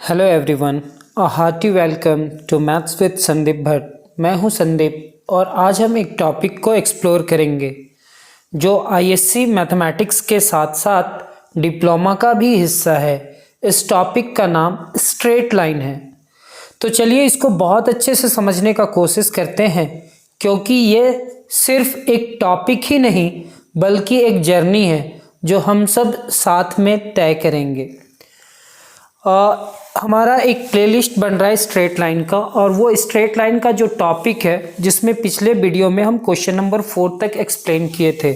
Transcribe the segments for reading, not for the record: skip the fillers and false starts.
Hello everyone, a hearty welcome to maths with Sandeep Bhatt. मैं हूं संदीप और आज हम एक टॉपिक को एक्सप्लोर करेंगे जो आईएससी मैथमेटिक्स के साथ साथ डिप्लोमा का भी हिस्सा है। इस टॉपिक का नाम स्ट्रेट लाइन है। तो चलिए इसको बहुत अच्छे से समझने का कोशिश करते हैं, क्योंकि ये सिर्फ एक टॉपिक ही नहीं बल्कि एक जर्नी है जो हम सब साथ में तय करेंगे। हमारा एक प्लेलिस्ट बन रहा है स्ट्रेट लाइन का, और वो स्ट्रेट लाइन का जो टॉपिक है जिसमें पिछले वीडियो में हम क्वेश्चन नंबर 4 तक एक्सप्लेन किए थे।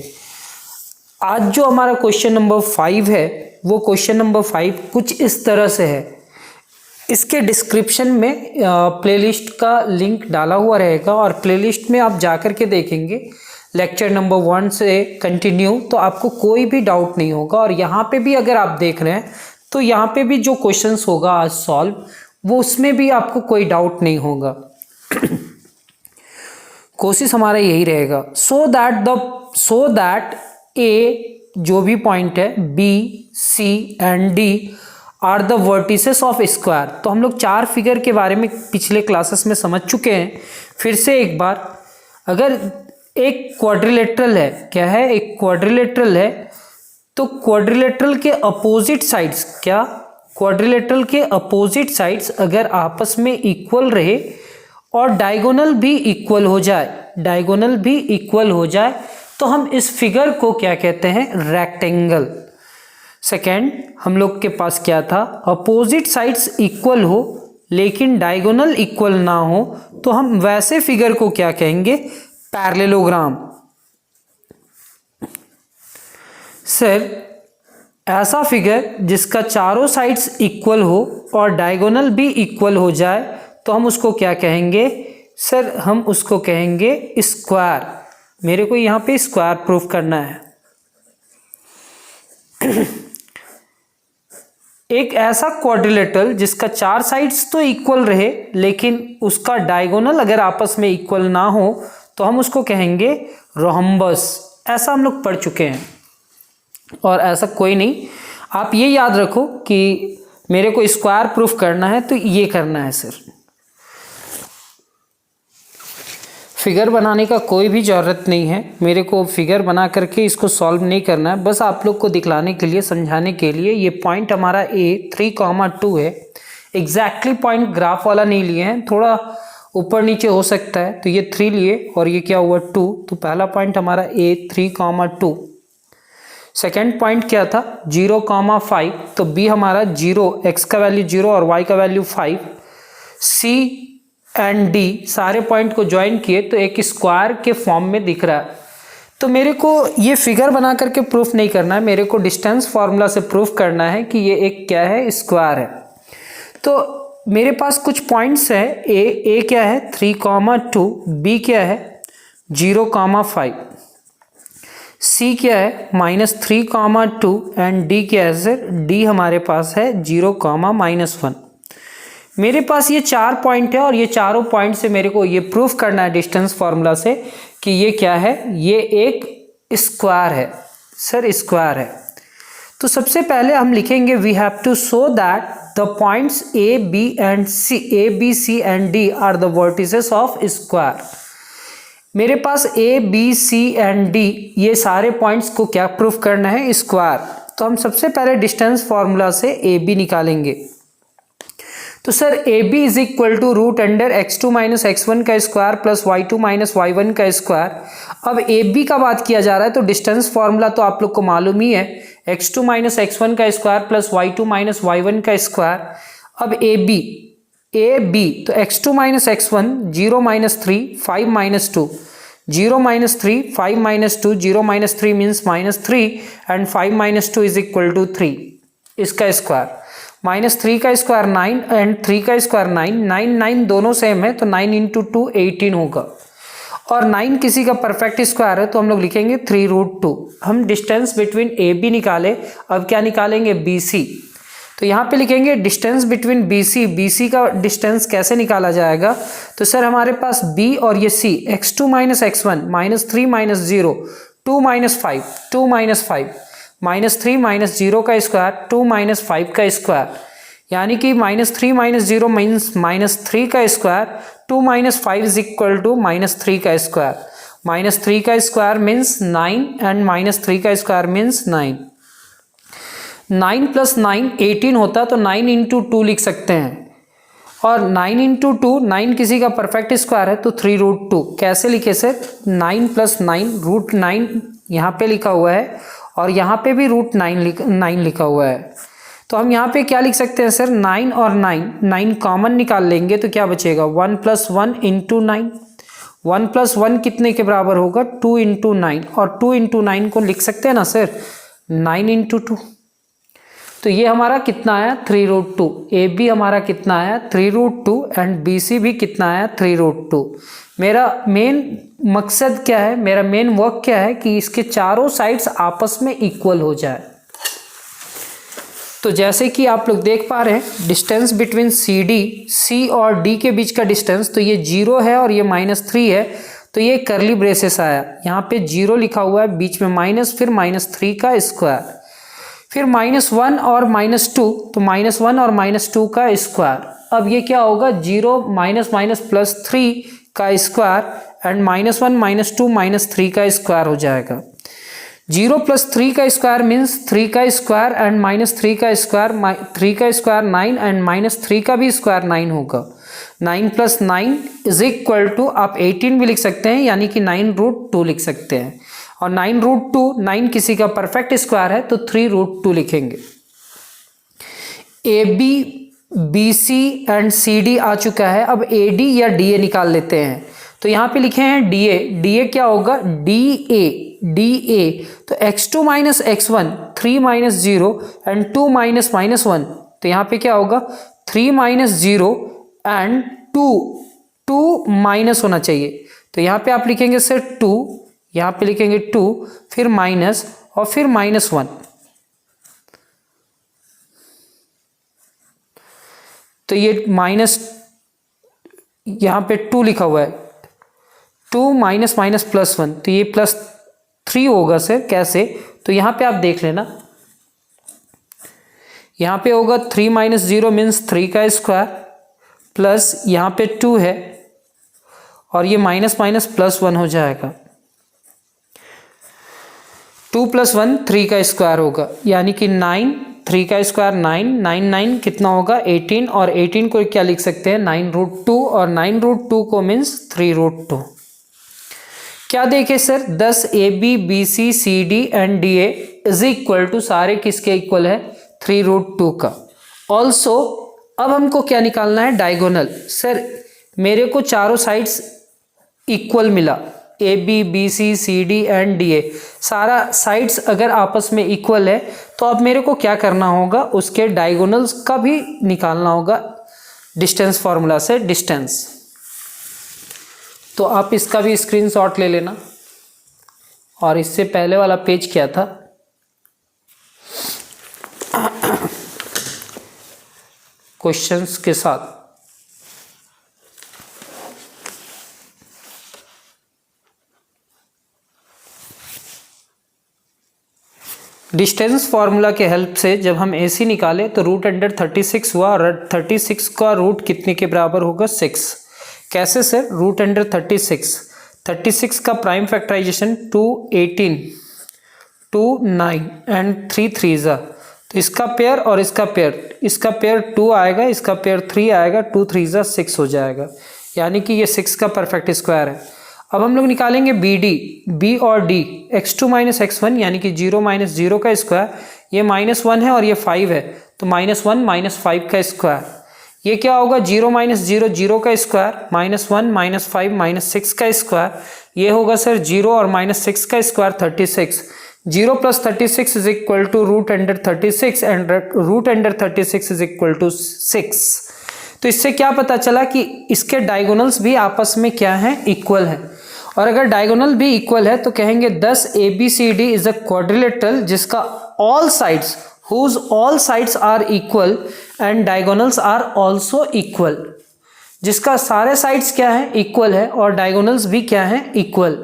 आज जो हमारा क्वेश्चन नंबर 5 है वो क्वेश्चन नंबर 5 कुछ इस तरह से है। इसके डिस्क्रिप्शन में प्लेलिस्ट का लिंक डाला हुआ रहेगा और प्लेलिस्ट में आप जाकर के देखेंगे लेक्चर नंबर 1 से कंटिन्यू, तो आपको कोई भी डाउट नहीं होगा। और यहाँ पे भी अगर आप देख रहे हैं तो यहाँ पे भी जो क्वेश्चंस होगा आज सॉल्व, वो उसमें भी आपको कोई डाउट नहीं होगा। कोशिश हमारा यही रहेगा सो दैट ए जो भी पॉइंट है B C and D are the vertices of square. तो हम लोग 4 फिगर के बारे में पिछले क्लासेस में समझ चुके हैं। फिर से एक बार, अगर एक क्वाड्रिलेटरल है, क्या है, एक क्वाड्रिलेटरल है, तो क्वाड्रिलेटरल के अपोजिट साइड्स, क्या, क्वाड्रिलेटरल के अपोजिट साइड्स अगर आपस में इक्वल रहे और डायगोनल भी इक्वल हो जाए, तो हम इस फिगर को क्या कहते हैं, रेक्टेंगल। सेकेंड, हम लोग के पास क्या था, अपोजिट साइड्स इक्वल हो लेकिन डायगोनल इक्वल ना हो, तो हम वैसे फिगर को क्या कहेंगे, पैरेललोग्राम। सर, ऐसा फिगर जिसका चारों साइड्स इक्वल हो और डायगोनल भी इक्वल हो जाए तो हम उसको क्या कहेंगे, सर हम उसको कहेंगे स्क्वायर। मेरे को यहाँ पे स्क्वायर प्रूफ करना है। एक ऐसा क्वाड्रिलेटरल जिसका 4 साइड्स तो इक्वल रहे लेकिन उसका डायगोनल अगर आपस में इक्वल ना हो तो हम उसको कहेंगे रोम्बस। ऐसा हम लोग पढ़ चुके हैं और ऐसा कोई नहीं। आप ये याद रखो कि मेरे को स्क्वायर प्रूफ करना है तो ये करना है। सर, फिगर बनाने का कोई भी ज़रूरत नहीं है, मेरे को फिगर बना करके इसको सॉल्व नहीं करना है, बस आप लोग को दिखलाने के लिए, समझाने के लिए। ये पॉइंट हमारा ए 3,2 है। एग्जैक्टली पॉइंट ग्राफ वाला नहीं लिए हैं, थोड़ा ऊपर नीचे हो सकता है, तो ये 3 लिए और ये क्या हुआ 2। तो पहला पॉइंट हमारा ए 3,2। सेकेंड पॉइंट क्या था, 0,5, तो बी हमारा 0, एक्स का वैल्यू 0 और वाई का वैल्यू 5। सी एंड डी सारे पॉइंट को ज्वाइन किए तो एक स्क्वायर के फॉर्म में दिख रहा है। तो मेरे को ये फिगर बना करके प्रूफ नहीं करना है, मेरे को डिस्टेंस फार्मूला से प्रूफ करना है कि ये एक क्या है, स्क्वायर है। तो मेरे पास कुछ पॉइंट्स है, ए क्या है 3,2, बी क्या है 0,5, सी क्या है -3,2 एंड डी क्या है, सर डी हमारे पास है 0,-1। मेरे पास ये 4 पॉइंट है और ये चारों पॉइंट से मेरे को ये प्रूफ करना है डिस्टेंस फार्मूला से कि ये क्या है, ये एक स्क्वायर है। सर स्क्वायर है। तो सबसे पहले हम लिखेंगे we have to show that the points A B C and D are the vertices of square. मेरे पास A B C and D ये सारे पॉइंट्स को क्या प्रूफ करना है, स्क्वायर। तो हम सबसे पहले डिस्टेंस फार्मूला से ए बी निकालेंगे। तो sir A B is equal to √x2 - x1 का स्क्वायर प्लस y2 - y1 का स्क्वायर। अब ए बी का बात किया जा रहा है तो डिस्टेंस फार्मूला तो आप लोग को मालूम ही है, x2 - x1 का स्क्वायर प्लस y2 - y1 का स्क्वायर। अब ए बी तो x2 - x1 0 - 3 5 - 2, 0 - 3 5 - 2, 0 - 3 means -3 and 5 - 2 is equal to 3, इसका स्क्वायर। -3 का स्क्वायर 9 एंड 3 का स्क्वायर 9 9 दोनों सेम है तो 9 × 2 18 होगा। और 9 किसी का परफेक्ट स्क्वायर है तो हम लोग लिखेंगे 3√2। हम डिस्टेंस बिटवीन ए बी निकाले, अब क्या निकालेंगे, बी सी। तो यहाँ पे लिखेंगे डिस्टेंस बिटवीन बी सी का डिस्टेंस कैसे निकाला जाएगा। तो सर हमारे पास बी और ये सी, x2 - x1 -3 - 0 2 - 5 -3 - 0 का स्क्वायर 2 - 5 का स्क्वायर, यानी कि -3 - 0 मीन्स -3 का स्क्वायर, 2 - 5 इज इक्वल टू -3 का स्क्वायर, -3 का स्क्वायर मीन्स 9 एंड -3 का स्क्वायर मीन्स 9। 9 + 9 18 होता तो 9 × 2 लिख सकते हैं, और 9 × 2 9 किसी का परफेक्ट स्क्वायर है तो 3√2। कैसे लिखे सर? 9 + 9 √9 यहाँ पे लिखा हुआ है और यहाँ पे भी √9 लिखा हुआ है, तो हम यहाँ पे क्या लिख सकते हैं सर? 9 और 9 कॉमन निकाल लेंगे तो क्या बचेगा? 1 + 1 × 9। 1 + 1 कितने के बराबर होगा? 2 × 9, और 2 × 9 को लिख सकते हैं ना सर? 9 × 2। तो ये हमारा कितना आया? 3√2। ए बी हमारा कितना आया? 3√2 एंड बी सी भी कितना आया? 3√2। मेरा मेन मकसद क्या है, मेरा मेन वर्क क्या है कि इसके चारों साइड्स आपस में इक्वल हो जाए। तो जैसे कि आप लोग देख पा रहे हैं डिस्टेंस बिटवीन सी डी, सी और डी के बीच का डिस्टेंस, तो ये 0 है और ये -3 है, तो ये करली ब्रेसेस आया। यहाँ पे 0 लिखा हुआ है, बीच में माइनस, फिर -3 का स्क्वायर, फिर -1 और -2, तो -1 और -2 का स्क्वायर। अब ये क्या होगा? 0 +3 का स्क्वायर एंड -1 -2 -3 का स्क्वायर हो जाएगा। 0 + 3 का स्क्वायर मीन्स 3 का स्क्वायर एंड -3 का स्क्वायर, 3 का स्क्वायर 9 एंड -3 का भी स्क्वायर 9 होगा। 9 + 9 इज इक्वल टू, आप 18 भी लिख सकते हैं, यानी कि 9√2 लिख सकते हैं, और 9√2 9 किसी का परफेक्ट स्क्वायर है तो 3√2 लिखेंगे। A B, B C and C D आ चुका है, अब ए डी या डी ए निकाल लेते हैं। तो यहाँ पे लिखे हैं डी ए, डी ए क्या होगा? डी ए, तो x2 - x1, 3 - 0 एंड 2 - -1, तो यहाँ पे क्या होगा? 3 - 0 एंड 2 माइनस होना चाहिए, तो यहाँ पे आप लिखेंगे सर 2, यहाँ पे लिखेंगे 2, फिर माइनस और फिर -1, तो ये माइनस, यहाँ पे 2 लिखा हुआ है, 2 - -+1, तो ये +3 होगा सर। कैसे? तो यहाँ पे आप देख लेना, यहाँ पे होगा 3 - 0 मीन्स 3 का स्क्वायर, प्लस यहाँ पे 2 है और ये +1 हो जाएगा। 2 + 1 3 का स्क्वायर होगा, यानी कि 9, 3 का स्क्वायर 9, 9 कितना होगा? 18, और 18 को क्या लिख सकते हैं? 9√2, और 9√2 को मीन्स 3√2। क्या देखे sir? 10 A B, B C, C D and D A is equal to, सारे किसके इक्वल है? 3√2 का। ऑल्सो अब हमको क्या निकालना है? डायगोनल। सर मेरे को चारों साइड्स इक्वल मिला, A B, B C, C D and D A, सारा साइड्स अगर आपस में इक्वल है तो अब मेरे को क्या करना होगा? उसके डायगोनल्स का भी निकालना होगा डिस्टेंस फॉर्मूला से, डिस्टेंस। तो आप इसका भी स्क्रीनशॉट ले लेना, और इससे पहले वाला पेज क्या था? क्वेश्चंस के साथ। डिस्टेंस फॉर्मूला के हेल्प से जब हम AC निकाले तो √36 हुआ, और 36 का रूट कितने के बराबर होगा? 6। कैसे सर? √36 का प्राइम फैक्टराइजेशन 2 18, 2 9 एंड 3 3 ज़ा, तो इसका पेयर और इसका पेयर 2 आएगा, इसका पेयर 3 आएगा, 2 3 ज़ा 6 हो जाएगा, यानी कि ये 6 का परफेक्ट स्क्वायर है। अब हम लोग निकालेंगे बी डी, बी और डी, x2 - x1 यानी कि 0 - 0 का स्क्वायर, ये -1 है और ये 5 है, तो -1 - 5 का स्क्वायर। ये क्या होगा? 0 - 0 0 का स्क्वायर, -1 - 5 - 6 का स्क्वायर, ये होगा सर 0 और -6 का square 36। 0 + 36 is equal to √36 and √36 is equal to 6। तो इससे क्या पता चला कि इसके डायगोनल्स भी आपस में क्या हैं? इक्वल हैं। और अगर डायगोनल भी इक्वल है तो कहेंगे 10 ABCD इज अ क्वाड्रिलेटरल जिसका all sides, whose all sides are equal and diagonals are also equal, जिसका सारे साइड्स क्या है? इक्वल है, और डायगोनल्स भी क्या है? Equal.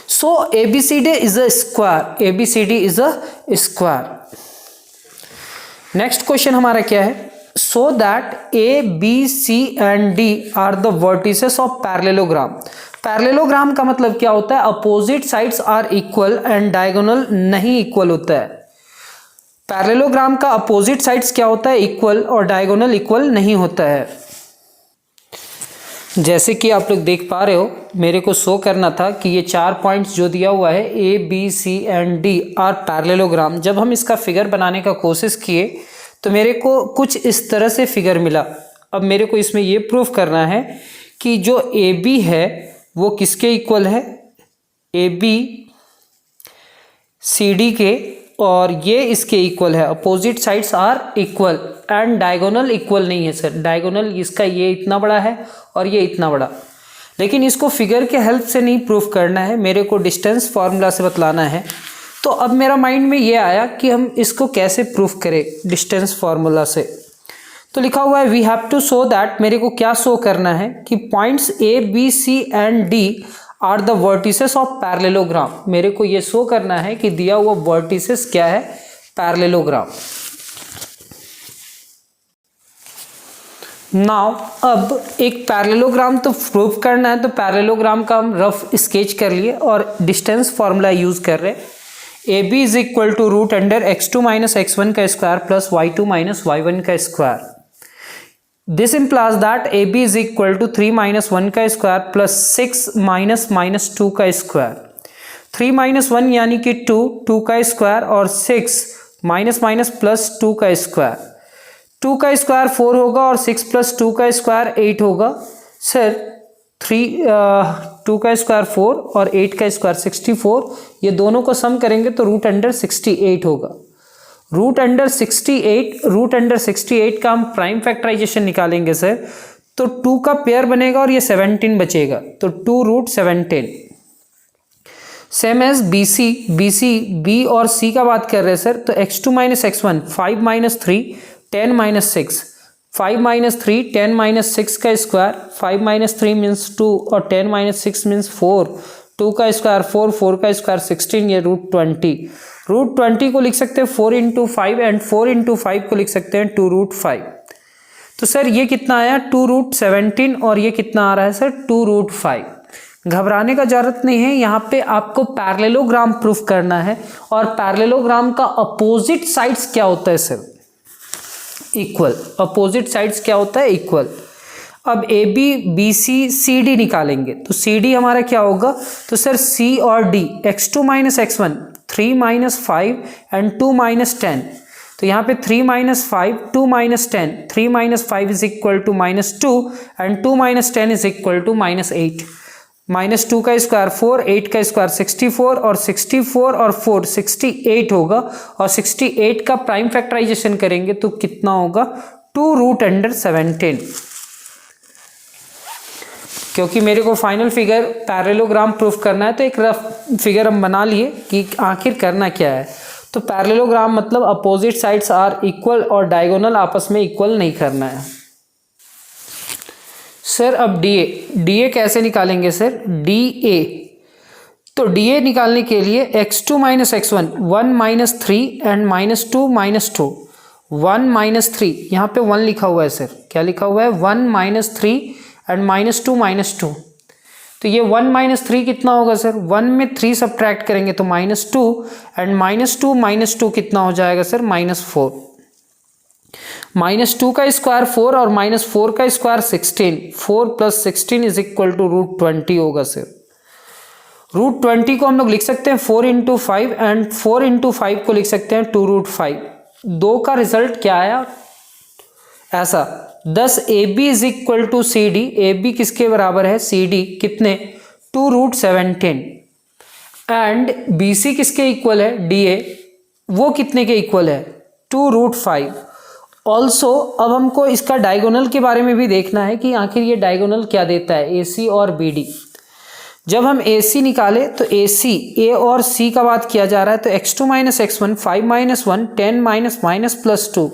So ABCD is a square, ABCD is a square. Next question हमारा क्या है, so that A B C and D are the vertices of parallelogram. Parallelogram का मतलब क्या होता है, opposite sides are equal and diagonal नहीं equal होता है। पैरेललोग्राम का अपोजिट साइड्स क्या होता है, इक्वल, और डायगोनल इक्वल नहीं होता है। जैसे कि आप लोग देख पा रहे हो, मेरे को शो करना था कि ये 4 पॉइंट्स जो दिया हुआ है A B C and D are parallelogram. जब हम इसका फिगर बनाने का कोशिश किए तो मेरे को कुछ इस तरह से फिगर मिला। अब मेरे को इसमें ये प्रूफ करना है कि जो ए बी है वो किसके इक्वल है, ए बी सी डी के, और ये इसके इक्वल है। Opposite sides are equal and diagonal equal नहीं है सर। डायगोनल इसका ये इतना बड़ा है और ये इतना बड़ा, लेकिन इसको फिगर के हेल्प से नहीं प्रूफ करना है, मेरे को डिस्टेंस फार्मूला से बतलाना है। तो अब मेरा माइंड में ये आया कि हम इसको कैसे प्रूफ करें डिस्टेंस फार्मूला से। तो लिखा हुआ है we have to show that, मेरे को क्या शो करना है कि points A B C and D are the vertices of parallelogram. मेरे को ये शो करना है कि दिया हुआ वर्टिसेस क्या है, पैरेललोग्राम। नाउ अब एक पैरेललोग्राम तो प्रूफ करना है, तो पैरेललोग्राम का हम रफ स्केच कर लिए और डिस्टेंस फार्मूला यूज कर रहे हैं। A B is equal to root under x2 minus x1 का square plus y2 minus y1 का square. This implies that AB is equal to 3 minus 1 का स्क्वायर प्लस 6 माइनस माइनस 2 का square. 3 minus 1 यानी कि 2, 2 का स्क्वायर और 6 minus minus plus 2 का square. 2 का स्क्वायर 4 होगा और 6 प्लस 2 का स्क्वायर 8 होगा। सर 2 का स्क्वायर 4 और 8 का स्क्वायर 64, ये दोनों को सम करेंगे तो रूट अंडर 68 होगा। रूट अंडर 68 का हम प्राइम फैक्टराइजेशन निकालेंगे सर, तो 2 का पेयर बनेगा और ये 17 बचेगा, तो 2 रूट 17। सेम एज बी और सी का बात कर रहे हैं सर, तो x2 minus x1 5 minus 3 10 minus 6, 5 minus 3 10 minus 6 का स्क्वायर, 5 माइनस 3 मीन्स 2 और 10 माइनस 6 मीन्स 4, 2 का स्क्वायर 4, 4 का स्क्वायर 16, ये रूट 20। रूट 20 को लिख सकते हैं 4 इंटू 5 एंड 4 इंटू 5 को लिख सकते हैं 2 रूट 5। तो सर ये कितना आया 2 रूट 17 और ये कितना आ रहा है सर 2 रूट 5। घबराने का जरूरत नहीं है, यहाँ पे आपको पैरेललोग्राम प्रूफ करना है और पैरेललोग्राम का अपोजिट साइड्स क्या होता है सर, इक्वल। अपोजिट साइड्स क्या होता है, इक्वल। अब A B B C C D निकालेंगे, तो सी डी हमारा क्या होगा, तो सर सी और D x2 minus x1 3 minus 5 and 2 minus 10, तो यहाँ पे 3 minus 5 2 minus 10, 3 minus 5 is equal to minus 2 and 2 minus 10 is equal to minus 8। Minus 2 का स्क्वायर 4, 8 का स्क्वायर 64 और 64 और 4 68 होगा, और 68 का प्राइम फैक्टराइजेशन करेंगे तो कितना होगा 2 रूट अंडर 17। क्योंकि मेरे को फाइनल फिगर पैरेललोग्राम प्रूफ करना है, तो एक रफ फिगर हम बना लिए कि आखिर करना क्या है। तो पैरेललोग्राम मतलब अपोजिट साइड्स आर इक्वल और डायगोनल आपस में इक्वल नहीं करना है। सर अब डी ए कैसे निकालेंगे सर, डी ए, तो डी ए निकालने के लिए x2 minus x1 1 minus 3 and minus 2 minus 2, 1 minus 3, यहाँ पे 1 लिखा हुआ है सर, क्या लिखा हुआ है 1 माइनस 3 एंड माइनस 2 माइनस 2, तो ये 1 माइनस 3 कितना होगा सर, 1 में 3 सब्ट्रैक्ट करेंगे तो माइनस 2 एंड माइनस 2 माइनस 2 कितना हो जाएगा सर माइनस 4। माइनस 2 का स्क्वायर 4 और माइनस 4 का square 16, 4 plus 16 is equal to root 20 होगा सर। रूट 20 को हम लोग लिख सकते हैं 4 इंटू 5 एंड 4 इंटू 5 को लिख सकते हैं 2 रूट 5। 2 का रिजल्ट क्या आया ऐसा, thus A B is equal to C D, A B किसके बराबर है सी डी, कितने 2 रूट 17, एंड बी सी किसके इक्वल है डी ए, वो कितने के इक्वल है 2 रूट 5। ऑल्सो अब हमको इसका डायगोनल के बारे में भी देखना है कि आखिर ये डायगोनल क्या देता है ए सी और बी डी। जब हम ए सी निकाले तो ए सी ए और सी का बात किया जा रहा है, तो x2 minus x1 5 minus 1 10 minus minus plus 2,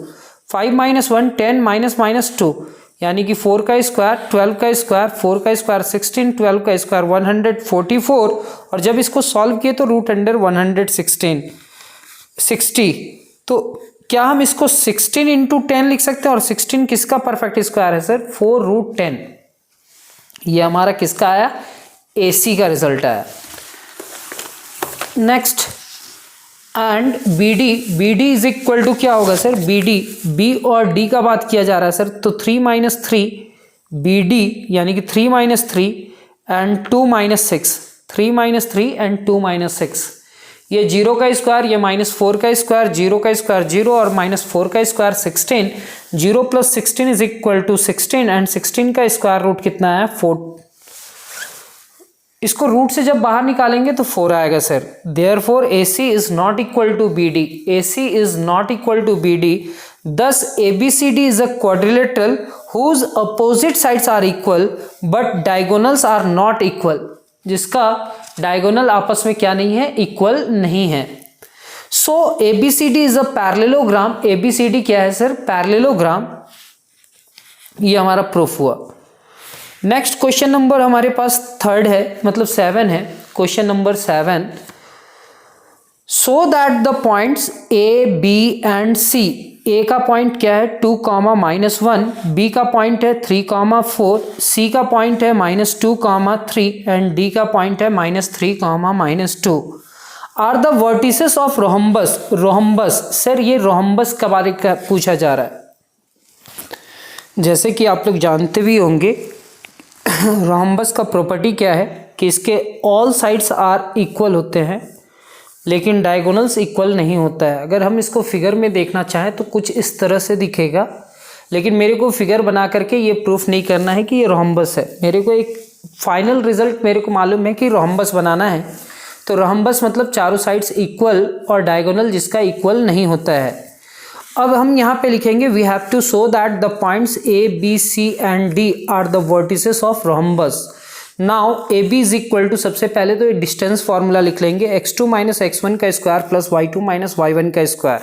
5 minus 1 10 minus minus 2, यानी कि 4 का स्क्वायर 12 का स्क्वायर 4 का स्क्वायर 16 12 का स्क्वायर 144, और जब इसको सॉल्व किए तो रूट अंडर 116 60, तो क्या हम इसको 16 इंटू 10 लिख सकते हैं? और 16 किसका परफेक्ट स्क्वायर है सर? 4√10। ये हमारा किसका आया? AC का रिजल्ट आया। Next, and BD is equal to क्या होगा सर? B और D का बात किया जा रहा है सर, तो 3 - 3 BD यानी कि 3 - 3 एंड 2 - 6, 3 - 3 एंड 2 - 6। ये 0 का स्क्वायर, ये -4 का स्क्वायर, 0 का स्क्वायर 0 और -4 का square 16। 0 + 16 is equal to 16 and 16 का स्क्वायर रूट कितना है? 4। इसको रूट से जब बाहर निकालेंगे तो 4 आएगा sir. Therefore AC is not equal to BD। AC is not equal to BD। Thus ABCD is a quadrilateral whose opposite sides are equal but diagonals are not equal। जिसका डायगोनल आपस में क्या नहीं है? इक्वल नहीं है। सो ABCD is a parallelogram. ABCD क्या है सर? पैरेललोग्राम। ये हमारा प्रूफ हुआ। नेक्स्ट क्वेश्चन नंबर हमारे पास 3 है, मतलब 7 है। Question number 7, so that the points A, B and C। A का पॉइंट क्या है? 2, -1, B का पॉइंट है 3, 4, C का पॉइंट है -2, 3 एंड D का पॉइंट है -3, -2 are the vertices of rhombus. Rhombus sir, ये रोहम्बस के बारे में पूछा जा रहा है। जैसे कि आप लोग जानते भी होंगे रोहम्बस का प्रॉपर्टी क्या है कि इसके ऑल साइड्स आर इक्वल होते हैं लेकिन डायगोनल्स इक्वल नहीं होता है। अगर हम इसको फिगर में देखना चाहें तो कुछ इस तरह से दिखेगा, लेकिन मेरे को फिगर बना करके ये प्रूफ नहीं करना है कि ये रोहम्बस है। मेरे को एक फाइनल रिजल्ट मेरे को मालूम है कि रोहम्बस बनाना है। तो रोहम्बस मतलब चारों साइड्स इक्वल और डायगोनल जिसका इक्वल नहीं होता है। अब हम यहाँ पे लिखेंगे we have to show that the points A, B, C and D are the vertices of rhombus. Now AB is equal to, सबसे पहले तो ये डिस्टेंस फॉर्मूला लिख लेंगे, x2 - x1 का स्क्वायर प्लस y2 - y1 का स्क्वायर।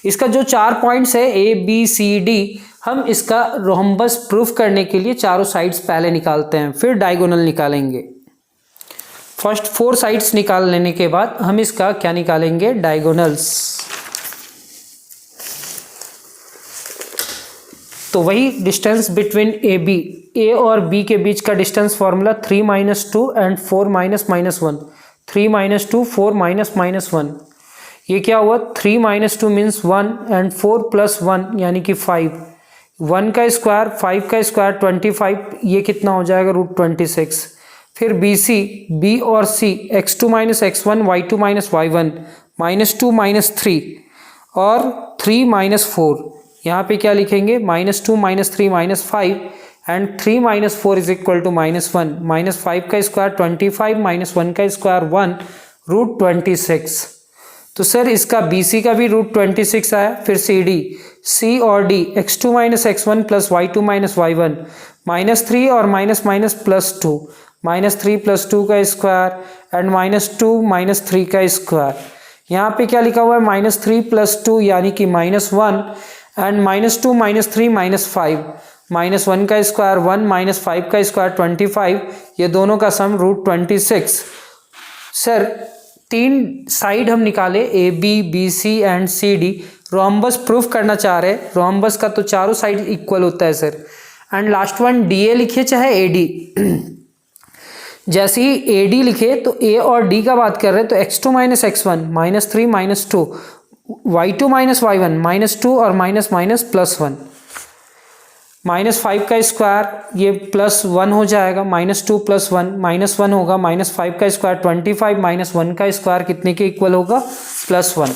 इसका जो 4 पॉइंट्स है A, B, C, D, हम इसका रोहम्बस प्रूफ करने के लिए चारों साइड्स पहले निकालते हैं, फिर डायगोनल निकालेंगे। फर्स्ट 4 साइड्स निकाल लेने के बाद हम इसका क्या निकालेंगे? डायगोनल्स। तो वही डिस्टेंस बिटवीन A और B के बीच का डिस्टेंस फॉर्मूला 3 - 2 एंड 4 - -1। 3 - 2 4 - -1। ये क्या हुआ? 3 - 2 मीन्स 1 एंड 4 + 1 यानी कि 5। 1 का स्क्वायर 5 का स्क्वायर 25, ये कितना हो जाएगा? √26। फिर B और C x2 - x1 y2 - y1 -2 - 3 और 3 - 4। यहाँ पे क्या लिखेंगे? -2 - 3 -5 एंड 3 - 4 इज इक्वल टू -1। -5 का स्क्वायर 25 -1 का स्क्वायर 1 √26। तो सर इसका BC का भी √26 आया। फिर C और D x2 - x1 plus y2 - y1 -3 और +2 -3 + 2 का स्क्वायर एंड -2 - 3 का स्क्वायर। यहाँ पे क्या लिखा हुआ है? -3 + 2 यानी कि -1 एंड -2 - 3 -5 -1 का स्क्वायर 1 -5 का स्क्वायर 25, ये दोनों का सम √26। सर 3 साइड हम निकाले A, B, B, C and C, D। Rhombus proof करना चाह रहे हैं। रोहम्बस का तो चारों साइड इक्वल होता है sir. And last one DA लिखे चाहे AD। जैसे ही AD लिखे तो A और D का बात कर रहे हैं, तो x2 - x1 -3 - 2 y2 - y1 -2 और +1 -5 का स्क्वायर ये +1 हो जाएगा, -2 + 1 -1 होगा, -5 का स्क्वायर 25 -1 का स्क्वायर कितने के इक्वल होगा? +1।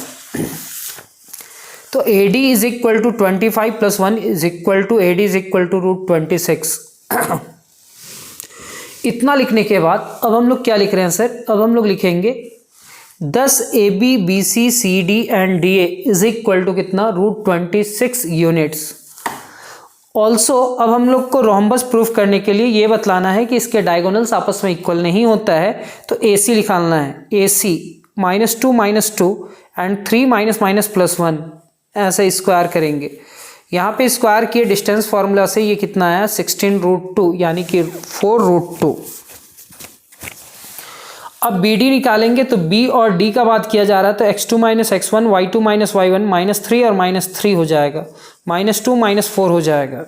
तो AD is equal to 25 + 1 is equal to AD is equal to √26। इतना लिखने के बाद अब हम लोग क्या लिख रहे हैं सर? अब हम लोग लिखेंगे 10 AB, BC, CD and DA is equal to कितना? √26 यूनिट्स। ऑल्सो अब हम लोग को रोहम्बस प्रूफ करने के लिए ये बतलाना है कि इसके डायगोनल्स आपस में इक्वल नहीं होता है, तो AC निकालना है। AC -2 - 2 एंड 3 +1 ऐसे स्क्वायर करेंगे। यहाँ पे स्क्वायर किए डिस्टेंस फॉर्मूला से ये कितना आया? 16 √2 यानी कि 4 √2। अब बी डी निकालेंगे तो बी और डी का बात किया जा रहा है, तो x2 minus x1 y2 minus y1 -3 और -3 हो जाएगा, -2 -4 हो जाएगा।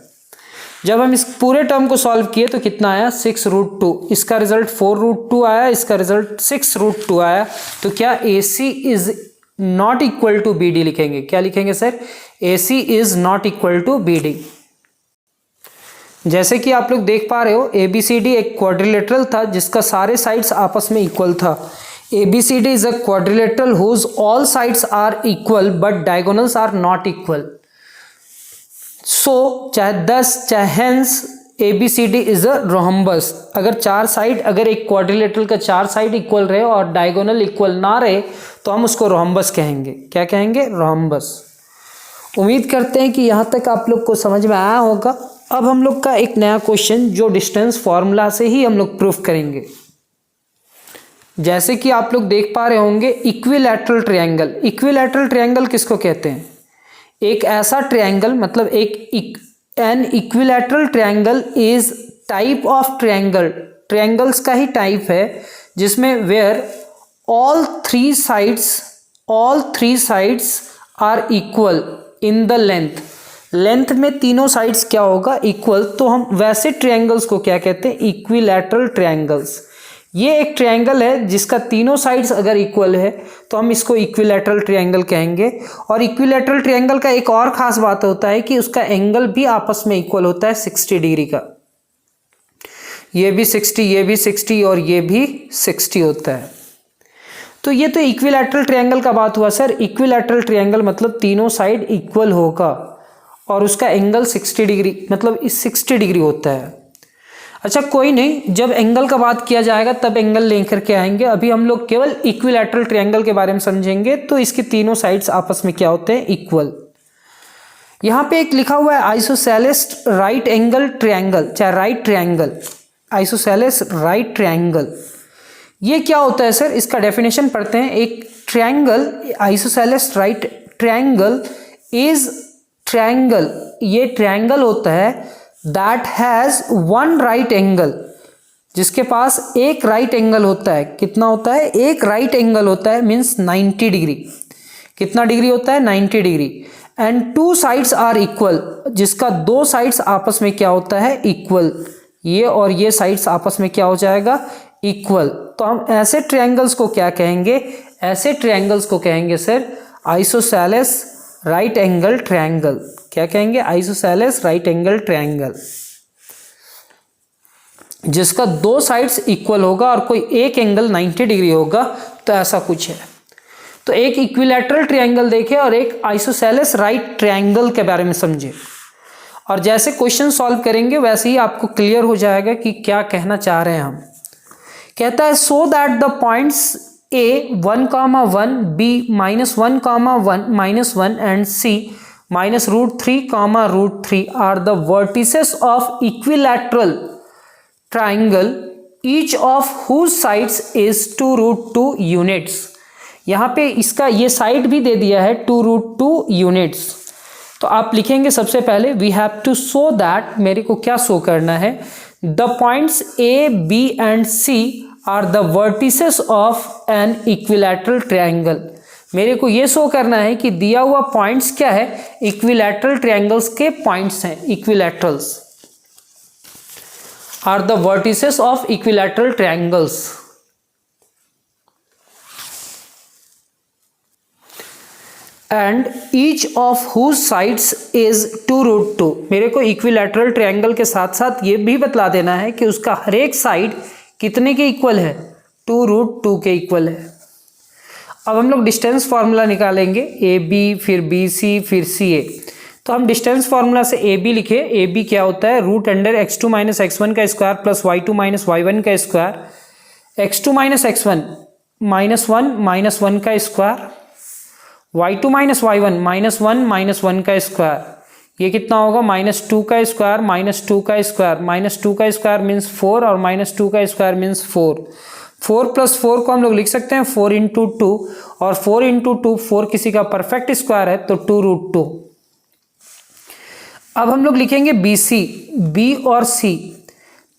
जब हम इस पूरे टर्म को सॉल्व किए तो कितना आया 6√2, इसका रिजल्ट 4√2 आया, इसका रिजल्ट 6√2 आया। तो क्या AC is not equal to BD लिखेंगे, क्या लिखेंगे sir, AC is not equal to BD। जैसे कि आप लोग देख पा रहे हो ABCD एक क्वाड्रिलेटरल था जिसका सारे साइड्स आपस में इक्वल था। ABCD is a quadrilateral whose all sides are equal but diagonals are not equal. So चाहे 10 चाहे hence ABCD is a rhombus. अगर चार साइड, अगर एक क्वाड्रिलेटरल का चार साइड इक्वल रहे और डायगोनल इक्वल ना रहे तो हम उसको रोहम्बस कहेंगे। क्या कहेंगे, रोहम्बस। उम्मीद करते हैं कि यहाँ तक आप लोग को समझ में आया होगा। अब हम लोग का एक नया क्वेश्चन जो डिस्टेंस फॉर्मूला से ही हम लोग प्रूफ करेंगे। जैसे कि आप लोग देख पा रहे होंगे इक्विलैटरल ट्रायंगल। इक्विलैटरल ट्रायंगल किसको कहते हैं, एक ऐसा ट्रायंगल, मतलब an equilateral triangle is type of triangle, triangles का ही टाइप है जिसमें where all three sides are equal in the length. Length में तीनों साइड्स क्या होगा, इक्वल। तो हम वैसे ट्रायंगल्स को क्या कहते हैं, इक्विलैटरल ट्रायंगल्स। ये एक ट्रायंगल है जिसका तीनों साइड्स अगर इक्वल है तो हम इसको इक्विलैटरल ट्रायंगल कहेंगे। और इक्विलैटरल ट्रायंगल का एक और खास बात होता है कि उसका एंगल भी आपस में इक्वल होता है 60 डिग्री का। ये भी 60, ये भी 60 और ये भी 60 होता है। तो ये तो इक्विलैटरल ट्रायंगल का बात हुआ सर। इक्विलैटरल ट्रायंगल मतलब तीनों साइड इक्वल होगा और उसका एंगल 60 डिग्री, मतलब 60 डिग्री होता है। अच्छा कोई नहीं, जब एंगल का बात किया जाएगा तब एंगल लेकर के आएंगे। अभी हम लोग केवल इक्विलैटरल ट्रायंगल के बारे में समझेंगे। तो इसके तीनों साइड्स आपस में क्या होते हैं, इक्वल। यहाँ पे एक लिखा हुआ है आइसोसेलेस राइट एंगल ट्रायंगल, चाहे right triangle, isosceles right triangle. ये क्या होता है सर, इसका डेफिनेशन पढ़ते हैं। एक triangle, isosceles right triangle is triangle, ये ट्रायंगल होता है that has one right angle, जिसके पास एक राइट एंगल होता है। कितना होता है, एक राइट एंगल होता है, मीन्स 90 डिग्री। कितना डिग्री होता है, 90 degree. And two sides are equal, जिसका दो साइड्स आपस में क्या होता है, इक्वल। ये और ये साइड्स आपस में क्या हो जाएगा, इक्वल। तो हम ऐसे ट्रायंगल्स को क्या कहेंगे, ऐसे ट्रायंगल्स को कहेंगे sir isosceles right angle triangle. क्या कहेंगे, आइसोसेलेस राइट एंगल ट्रायंगल, जिसका दो साइड्स इक्वल होगा और कोई एक एंगल 90 डिग्री होगा। तो ऐसा कुछ है। तो एक इक्विलैटरल ट्रायंगल देखे और एक आइसोसेलेस राइट ट्रायंगल के बारे में समझे, और जैसे क्वेश्चन सॉल्व करेंगे वैसे ही आपको क्लियर हो जाएगा कि क्या कहना चाह रहे हैं हम। कहता है so that the points A 1,1, B -1,1 -1 and C -√3, are the vertices of equilateral triangle, each of whose sides is 2√2 units। यहाँ पे इसका ये साइड भी दे दिया है 2√2 units। तो आप लिखेंगे सबसे पहले we have to show that, मेरे को क्या शो करना है, the points A, B and C are the vertices of an equilateral triangle। मेरे को ये शो करना है कि दिया हुआ पॉइंट्स क्या है, इक्विलैटरल ट्रायंगल्स के पॉइंट्स हैं। Equilaterals are the vertices of equilateral triangles. And each of whose sides is 2√2। मेरे को इक्विलैटरल ट्रायंगल के साथ साथ ये भी बतला देना है कि उसका हर एक साइड कितने के इक्वल है, 2√2 के इक्वल है। अब हम लोग डिस्टेंस फार्मूला निकालेंगे, ए बी फिर बी सी फिर सी ए। तो हम डिस्टेंस फार्मूला से ए बी लिखे। ए बी क्या होता है, √x2 - x1 का स्क्वायर प्लस y2 - y1 का स्क्वायर, x2 - x1 -1 -1 का स्क्वायर, y2 - y1 -1 -1 का स्क्वायर। ये कितना होगा, -2 का स्क्वायर -2 का स्क्वायर, -2 का स्क्वायर मीन्स 4 और -2 का स्क्वायर मीन्स 4। 4 + 4 को हम लोग लिख सकते हैं 4 × 2, और 4 × 2 4 किसी का परफेक्ट स्क्वायर है तो 2√2। अब हम लोग लिखेंगे बी सी, बी और सी।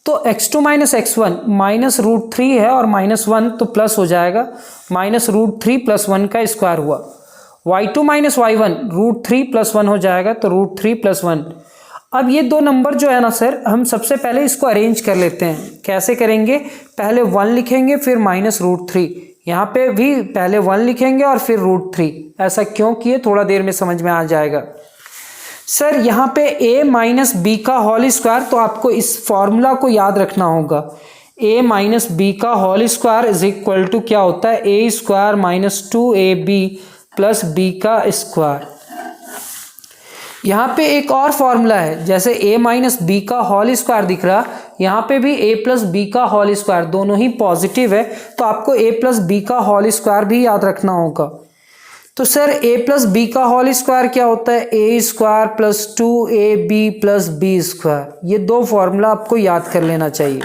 तो x2 minus x1 minus root 3 है और -1 तो प्लस हो जाएगा, माइनस रूट 3 प्लस 1 का स्क्वायर हुआ। y2 minus y1 root 3 plus 1 हो जाएगा, तो रूट 3 प्लस 1। अब ये दो नंबर जो है ना सर, हम सबसे पहले इसको अरेंज कर लेते हैं। कैसे करेंगे? पहले 1 लिखेंगे फिर माइनस रूट 3, यहाँ पे भी पहले 1 लिखेंगे और फिर रूट 3। ऐसा क्यों किए थोड़ा देर में समझ में आ जाएगा। सर यहाँ पे a माइनस बी का होल स्क्वायर, तो आपको इस फॉर्मूला को याद रखना होगा। a माइनस बी का whole square is equal to क्या होता है? a square minus 2ab plus b का स्क्वायर। यहाँ पे एक और फॉर्मूला है, जैसे a माइनस बी का होल स्क्वायर दिख रहा, यहाँ पे भी a प्लस बी का होल स्क्वायर, दोनों ही पॉजिटिव है, तो आपको a प्लस बी का होल स्क्वायर भी याद रखना होगा। तो सर a प्लस बी का होल स्क्वायर क्या होता है? a square plus 2ab plus B square. ये दो फॉर्मूला आपको याद कर लेना चाहिए।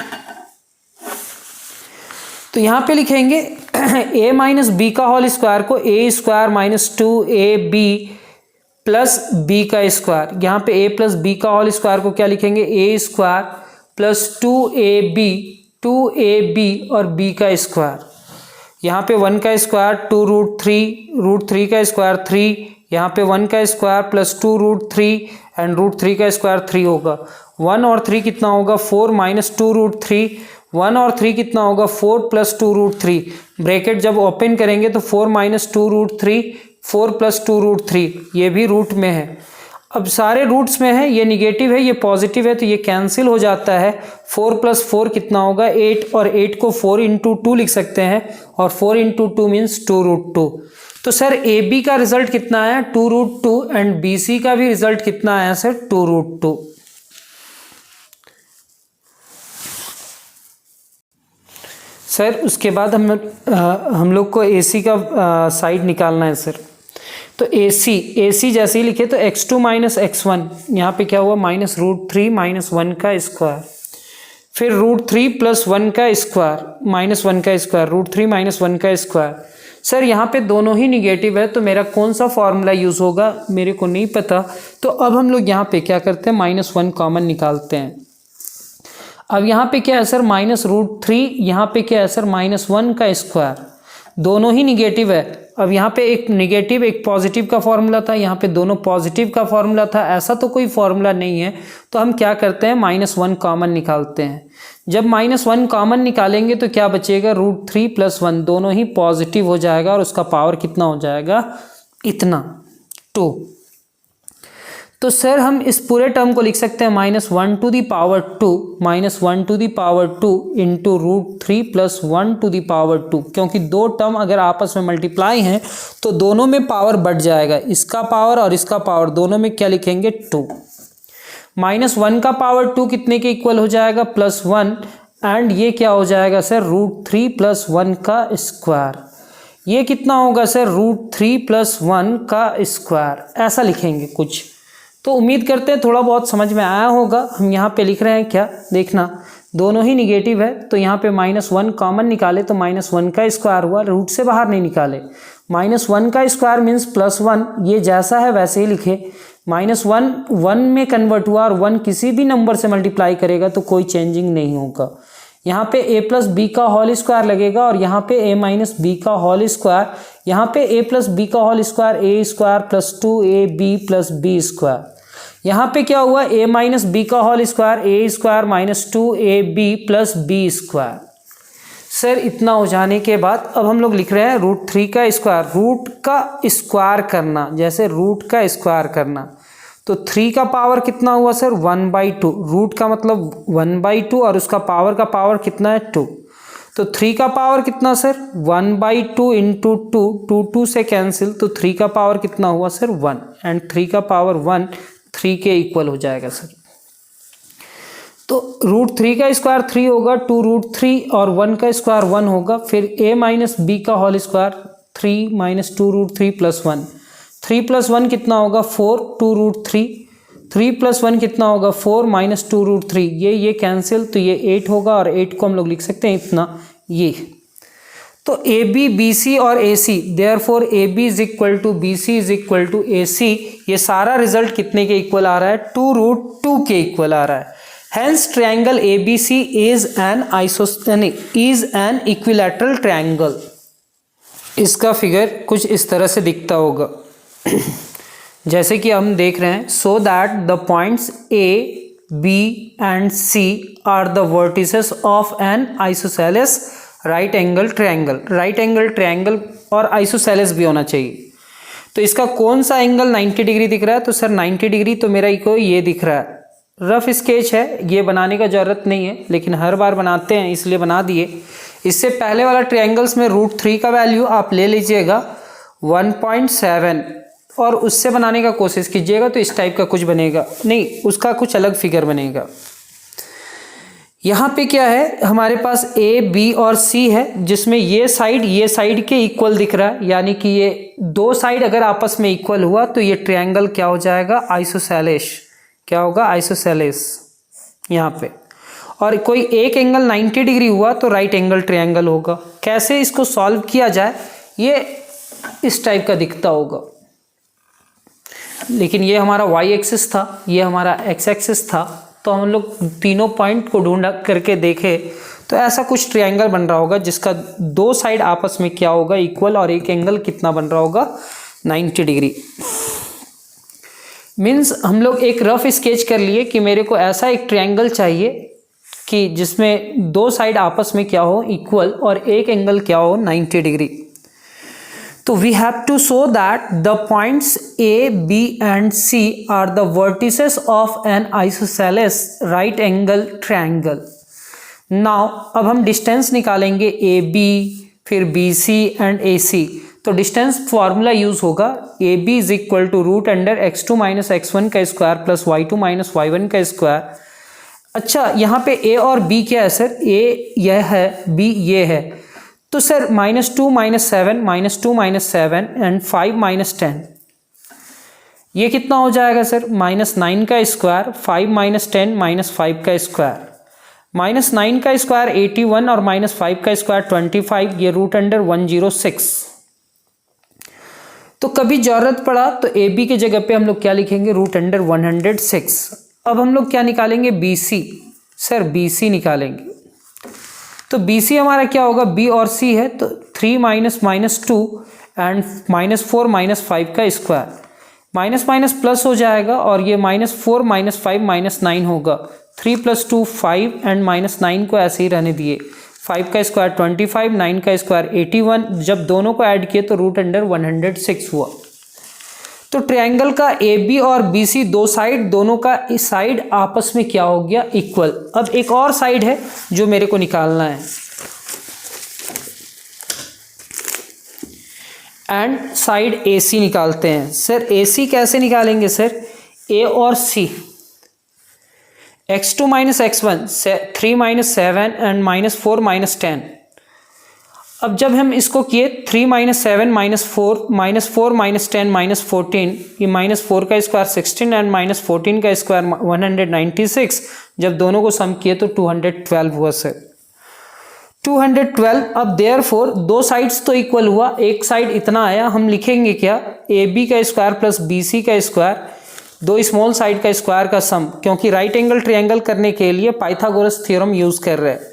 तो यहाँ पे लिखेंगे a माइनस बी का होल स्क्वायर को a square minus 2ab plus b का स्क्वायर। यहाँ पे a प्लस बी का होल स्क्वायर को क्या लिखेंगे? a स्क्वायर प्लस 2ab और b का स्क्वायर। यहाँ पे 1 का स्क्वायर 2 रूट 3 का स्क्वायर 3, यहाँ पे 1 का square plus 2 root 3 and root 3 का स्क्वायर 3 होगा। 1 और 3 कितना होगा? 4 माइनस 2 रूट 3। 1 और 3 कितना होगा? 4 प्लस 2 रूट 3। ब्रैकेट जब ओपन करेंगे तो 4 माइनस 2 रूट 3, 4 प्लस 2 रूट 3, ये भी रूट में है। अब सारे रूट्स में है, ये निगेटिव है ये पॉजिटिव है, तो ये कैंसिल हो जाता है। 4 प्लस 4 कितना होगा? 8, और 8 को 4 इंटू 2 लिख सकते हैं, और 4 इंटू 2 मीन्स 2 रूट 2। तो सर ए बी का रिजल्ट कितना आया? 2 रूट 2, एंड बी सी का भी रिजल्ट कितना आया सर? 2 रूट 2। सर उसके बाद हम लोग को ए सी का साइड निकालना है सर। तो ए सी जैसे ही लिखे तो x2 माइनस x1, यहाँ पे क्या हुआ? माइनस रूट 3 माइनस 1 का स्क्वायर, फिर रूट 3 प्लस 1 का स्क्वायर माइनस 1 का स्क्वायर, रूट 3 माइनस 1 का स्क्वायर। सर यहाँ पे दोनों ही निगेटिव है, तो मेरा कौन सा फॉर्मूला यूज़ होगा मेरे को नहीं पता। तो अब हम लोग यहाँ पे क्या करते हैं? -1 कॉमन निकालते हैं। अब यहाँ पे क्या है सर? माइनस रूट 3, यहाँ पे क्या है सर? -1 का स्क्वायर। दोनों ही निगेटिव है। अब यहाँ पे एक निगेटिव एक पॉजिटिव का फॉर्मूला था, यहाँ पे दोनों पॉजिटिव का फॉर्मूला था, ऐसा तो कोई फॉर्मूला नहीं है। तो हम क्या करते हैं? -1 कॉमन निकालते हैं। जब -1 कॉमन निकालेंगे तो क्या बचेगा? रूट 3 प्लस 1, दोनों ही पॉजिटिव हो जाएगा, और उसका पावर कितना हो जाएगा? इतना, 2। तो सर हम इस पूरे टर्म को लिख सकते हैं -1 to the power 2, -1 to the power 2 into root 3 plus 1 to the power 2, क्योंकि दो टर्म अगर आपस में मल्टीप्लाई हैं तो दोनों में पावर बढ़ जाएगा, इसका पावर और इसका पावर, दोनों में क्या लिखेंगे? 2। -1 का पावर 2 कितने के इक्वल हो जाएगा? +1, एंड ये क्या हो जाएगा सर? रूट 3 प्लस 1 का स्क्वायर। ये कितना होगा सर? रूट 3 प्लस 1 का स्क्वायर। ऐसा लिखेंगे कुछ। तो उम्मीद करते हैं थोड़ा बहुत समझ में आया होगा। हम यहाँ पे लिख रहे हैं क्या? देखना, दोनों ही निगेटिव है, तो यहाँ पे -1 कॉमन निकाले तो -1 का स्क्वायर हुआ, रूट से बाहर नहीं निकाले। -1 का स्क्वायर मीन्स +1, ये जैसा है वैसे ही लिखे। -1 1 में कन्वर्ट हुआ, और 1 किसी भी नंबर से मल्टीप्लाई करेगा तो कोई चेंजिंग नहीं होगा। यहाँ पे a प्लस बी का होल स्क्वायर लगेगा, और यहाँ पे a माइनस बी का होल स्क्वायर, यहाँ पे a प्लस बी का whole square a square plus 2ab plus b square. यहाँ पे क्या हुआ? a माइनस बी का whole square a square minus 2ab plus b square. Sir इतना हो जाने के बाद अब हम लोग लिख रहे हैं रूट 3 का स्क्वायर। रूट का स्क्वायर करना, जैसे रूट का स्क्वायर करना, तो 3 का पावर कितना हुआ सर? 1/2। रूट का मतलब 1/2, और उसका पावर का पावर कितना है? 2। तो 3 का पावर कितना सर? 1/2 इंटू 2, 2 से कैंसिल, तो 3 का पावर कितना हुआ सर? 1, एंड 3 का पावर 1 3 के इक्वल हो जाएगा सर। तो रूट 3 का स्क्वायर 3 होगा, 2 रूट 3, और 1 का स्क्वायर 1 होगा, फिर a माइनस बी का whole square 3 minus 2 root 3 plus 1, 3 plus 1 कितना होगा? 4, 2 रूट 3, 3 प्लस 1 कितना होगा? 4 माइनस 2 रूट 3, ये कैंसिल, तो ये 8 होगा, और 8 को हम लोग लिख सकते हैं इतना, ये। तो ए बी बी सी और A C, therefore A B is equal to B C is equal to A C, ये सारा रिजल्ट कितने के इक्वल आ रहा है? 2 रूट 2 के इक्वल आ रहा है। Hence triangle ABC is an equilateral triangle. इसका फिगर कुछ इस तरह से दिखता होगा जैसे कि हम देख रहे हैं, so that the points A, B and C are the vertices of an isosceles right angle triangle. right angle triangle और isosceles भी होना चाहिए। तो इसका कौन सा एंगल 90 डिग्री दिख रहा है? तो सर 90 डिग्री तो मेरा को ये दिख रहा है। रफ स्केच है, ये बनाने का ज़रूरत नहीं है, लेकिन हर बार बनाते हैं इसलिए बना दिए। इससे पहले वाला ट्रायंगल्स में √3 का वैल्यू आप ले लीजिएगा 1.7 और उससे बनाने का कोशिश कीजिएगा तो इस टाइप का कुछ बनेगा, नहीं उसका कुछ अलग फिगर बनेगा। यहाँ पे क्या है, हमारे पास A, B और C है, जिसमें ये साइड के इक्वल दिख रहा है, यानी कि ये दो साइड अगर आपस में इक्वल हुआ तो ये ट्रायंगल क्या हो जाएगा? आइसोसेलेस। क्या होगा? आइसोसेलेस यहाँ पे। और कोई एक एंगल 90 डिग्री हुआ तो राइट एंगल ट्रायंगल होगा। कैसे इसको सॉल्व किया जाए, ये इस टाइप का दिखता होगा, लेकिन ये हमारा y एक्सिस था, ये हमारा x एक्सिस था, तो हम लोग तीनों पॉइंट को ढूंढ करके देखे तो ऐसा कुछ ट्रायंगल बन रहा होगा जिसका दो साइड आपस में क्या होगा? इक्वल, और एक एंगल कितना बन रहा होगा? 90 डिग्री। मीन्स हम लोग एक रफ स्केच कर लिए कि मेरे को ऐसा एक ट्रायंगल चाहिए कि जिसमें दो साइड आपस में क्या हो? इक्वल, और एक एंगल क्या हो? 90 डिग्री। तो we have to show that the points A, B and C are the vertices of an isosceles right angle triangle. Now अब हम डिस्टेंस निकालेंगे AB, फिर BC एंड AC। तो डिस्टेंस फॉर्मूला यूज होगा AB is equal to √x2 - x1 का square plus y2 - y1 का square. अच्छा, यहाँ पे A और B क्या है सर? A यह है, B ये है, तो सर -2 - 7 -2 - 7 एंड 5 - 10, ये कितना हो जाएगा सर? -9 का स्क्वायर, 5 - 10 -5 का स्क्वायर। -9 का स्क्वायर 81 और -5 का स्क्वायर 25, ये √106। तो कभी जरूरत पड़ा तो ए बी की जगह पे हम लोग क्या लिखेंगे? √106। अब हम लोग क्या निकालेंगे? BC। सर BC निकालेंगे, तो BC हमारा क्या होगा? B और C है, तो 3 - -2 एंड -4 - 5 का स्क्वायर, माइनस माइनस प्लस हो जाएगा और ये -4 - 5 -9 होगा। 3 + 2 5 एंड -9 को ऐसे ही रहने दिए। 5 का स्क्वायर 25, 9 का स्क्वायर 81, जब दोनों को ऐड किए तो √106 हुआ। तो ट्रायंगल का AB और BC दो साइड, दोनों का इस साइड आपस में क्या हो गया? इक्वल। अब एक और साइड है जो मेरे को निकालना है, एंड साइड AC निकालते हैं। सर AC कैसे निकालेंगे सर? A और C, x2 - x1 3 - 7 एंड -4 - 10। अब जब हम इसको किए 3 - 7 -4 -10 -14, ये -4 का स्क्वायर 16 एंड -14 का स्क्वायर 196, जब दोनों को सम किए तो 212 हुआ सर। 212। अब देयरफॉर दो साइड्स तो इक्वल हुआ, एक साइड इतना आया, हम लिखेंगे क्या? AB का स्क्वायर प्लस BC का स्क्वायर, दो स्मॉल साइड का स्क्वायर का सम, क्योंकि राइट एंगल ट्रायंगल करने के लिए पाइथागोरस थ्योरम यूज कर रहे हैं।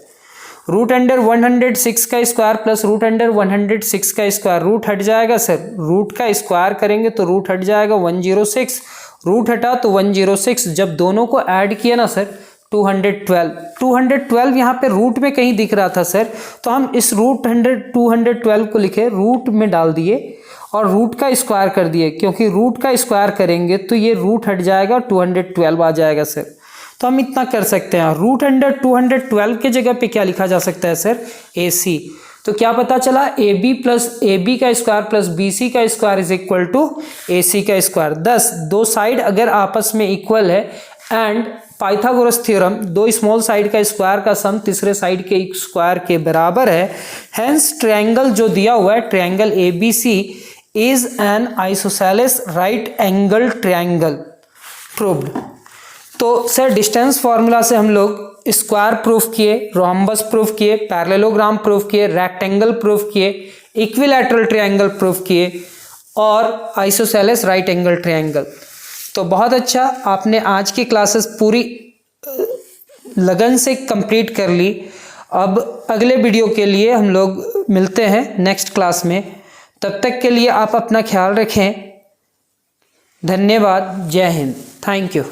√106 का स्क्वायर प्लस √106 का स्क्वायर, रूट हट जाएगा सर, रूट का स्क्वायर करेंगे तो रूट हट जाएगा 106, रूट हटा तो 106, जब दोनों को ऐड किया ना सर 212 यहाँ पे रूट में कहीं दिख रहा था सर, तो हम इस √212 को लिखे, रूट में डाल दिए और रूट का स्क्वायर कर दिए, क्योंकि रूट का स्क्वायर करेंगे तो ये रूट हट जाएगा, 212 आ जाएगा सर। तो हम इतना कर सकते हैं, √212 के जगह पे क्या लिखा जा सकता है सर? AC। तो क्या पता चला? AB प्लस AB का स्क्वायर प्लस BC का square is equal to AC का स्क्वायर। 10 दो साइड अगर आपस में इक्वल है एंड पाइथागोरस थ्योरम, दो स्मॉल साइड का स्क्वायर का सम तीसरे साइड के स्क्वायर के बराबर है। हेंस ट्रायंगल जो दिया हुआ है, triangle ABC is an isosceles right angle triangle, proved. तो सर डिस्टेंस फॉर्मूला से हम लोग स्क्वायर प्रूफ किए, रोम्बस प्रूफ किए, पैरेललोग्राम प्रूफ किए, रेक्टेंगल प्रूफ किए, इक्विलैटरल ट्रायंगल प्रूफ किए और आइसोसेलेस राइट एंगल ट्रायंगल। तो बहुत अच्छा, आपने आज की क्लासेस पूरी लगन से कंप्लीट कर ली। अब अगले वीडियो के लिए हम लोग मिलते हैं नेक्स्ट क्लास में। तब तक के लिए आप अपना ख्याल रखें। धन्यवाद। जय हिंद। Thank you.